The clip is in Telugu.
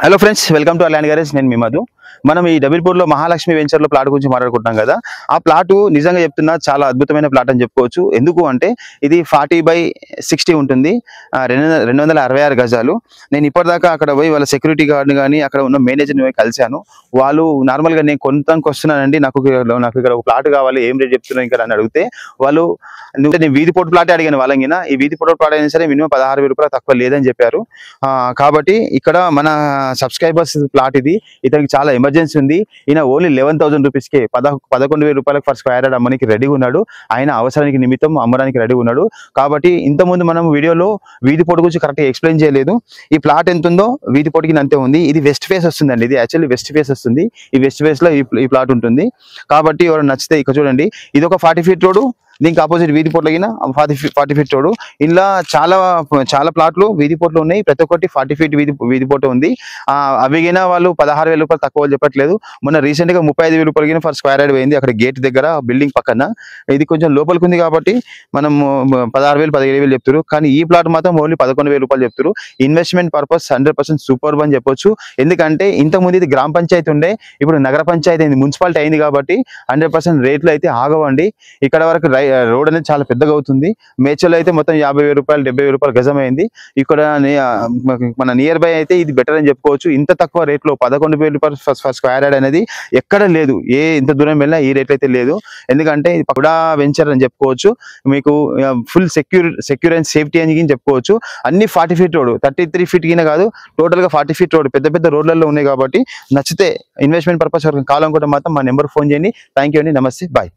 Hello friends, welcome to land garage. నేను మీ మధు. మనం ఈ డబిల్పూర్లో మహాలక్ష్మి వెంచర్లో ప్లాట్ గురించి మాట్లాడుకుంటాం కదా. ఆ ప్లాటు నిజంగా చెప్తున్నా చాలా అద్భుతమైన ప్లాట్ అని చెప్పుకోవచ్చు. ఎందుకు అంటే ఇది 40/60 ఉంటుంది. 266 గజాలు. నేను ఇప్పటిదాకా అక్కడ పోయి వాళ్ళ సెక్యూరిటీ గార్డ్ని కానీ అక్కడ ఉన్న మేనేజర్ని పోయి కలిశాను. వాళ్ళు నార్మల్గా నేను కొనడానికి వస్తున్నానండి, నాకు ఇక్కడ ఒక ప్లాట్ కావాలి, ఏం రేట్ చెప్తున్నాను ఇంకా అని అడిగితే వాళ్ళు నేను వీధి పోటు ప్లాటే అడిగాను వాళ్ళకి. ఈ వీధి పోటు ప్లాట్ అయినా సరే మినిమం 16,000 రూపాయలు తక్కువ లేదని చెప్పారు. కాబట్టి ఇక్కడ మన సబ్స్క్రైబర్స్ ప్లాట్ ఇది. ఇతనికి చాలా ఎమర్జెన్సీ ఉంది. ఈయన ఓన్లీ 11,000 రూపీస్కే 11,000 రూపాయలకు ఫర్ స్క్వేర్ యార్డ్ అమ్మడానికి రెడీగా ఉన్నాడు. ఆయన అవసరానికి నిమిత్తం అమ్మడానికి రెడీగా ఉన్నాడు. కాబట్టి ఇంతకుముందు మనం వీడియోలో వీధి పోటు గురించి కరెక్ట్గా ఎక్స్ప్లెయిన్ చేయలేదు. ఈ ప్లాట్ ఎంత ఉందో వీధి పోటుకి అంతే ఉంది. ఇది వెస్ట్ ఫేస్ వస్తుందండి. ఇది యాక్చువల్లీ వెస్ట్ ఫేస్ వస్తుంది. ఈ వెస్ట్ ఫేస్ లో ఈ ప్లాట్ ఉంటుంది. కాబట్టి ఎవరు నచ్చితే ఇక్కడ చూడండి, ఇది ఒక 40 ఫీట్ రోడ్డు, దీనికి ఆపోజిట్ వీధి పోట్లగిన 40 ఫీట్ రోడ్డు. ఇలా చాలా ప్లాట్లు వీధి పోట్లు ఉన్నాయి. ప్రతి ఒక్కటి 40 ఫీట్ వీధి పోటు ఉంది. అవిగినా వాళ్ళు 16,000 రూపాయలు తక్కువ చెప్పట్లేదు. మొన్న రీసెంట్ గా 35,000 రూపాయలు ఫర్ స్క్వేర్ యార్డ్ పోయింది అక్కడ గేట్ దగ్గర బిల్డింగ్ పక్కన. ఇది కొంచెం లోపలికి ఉంది కాబట్టి మనం 16,000 17,000 చెప్తారు. కానీ ఈ ప్లాట్ మాత్రం ఓన్లీ 11,000 రూపాయలు చెప్తారు. ఇన్వెస్ట్మెంట్ పర్పస్ 100% సూపర్ అని చెప్పొచ్చు. ఎందుకంటే ఇంతకుముందు ఇది గ్రామ పంచాయతీ ఉండే, ఇప్పుడు నగర పంచాయతీ అయింది, మున్సిపాలిటీ అయింది. కాబట్టి 100% రేట్లు అయితే ఆగవండి. ఇక్కడ వరకు రోడ్ అనేది చాలా పెద్దగా అవుతుంది. మేచల్ అయితే మొత్తం 50,000 రూపాయలు 70,000 రూపాయలు గజం అయింది. ఇక్కడ మన నియర్ బై అయితే ఇది బెటర్ అని చెప్పుకోవచ్చు. ఇంత తక్కువ రేట్లో 11,000 రూపాయలు ఫర్ స్క్వేర్ యార్డ్ అనేది ఎక్కడ లేదు. ఇంత దూరం వెళ్ళినా ఈ రేట్ అయితే లేదు. ఎందుకంటే ఇది కూడా వెంచర్ అని చెప్పుకోవచ్చు. మీకు ఫుల్ సెక్యూర్ అండ్ సేఫ్టీ అని చెప్పుకోవచ్చు. అన్ని 40 ఫీట్ రోడ్, 33 ఫీట్ కింద కాదు, టోటల్ గా 40 ఫీట్ రోడ్ పెద్ద రోడ్లలో ఉన్నాయి. కాబట్టి నచ్చితే ఇన్వెస్ట్మెంట్ పర్పస్ కావాలనుకుంటే మాత్రం మా నెంబర్ ఫోన్ చేయండి. థ్యాంక్ యూ అండి. నమస్తే, బాయ్.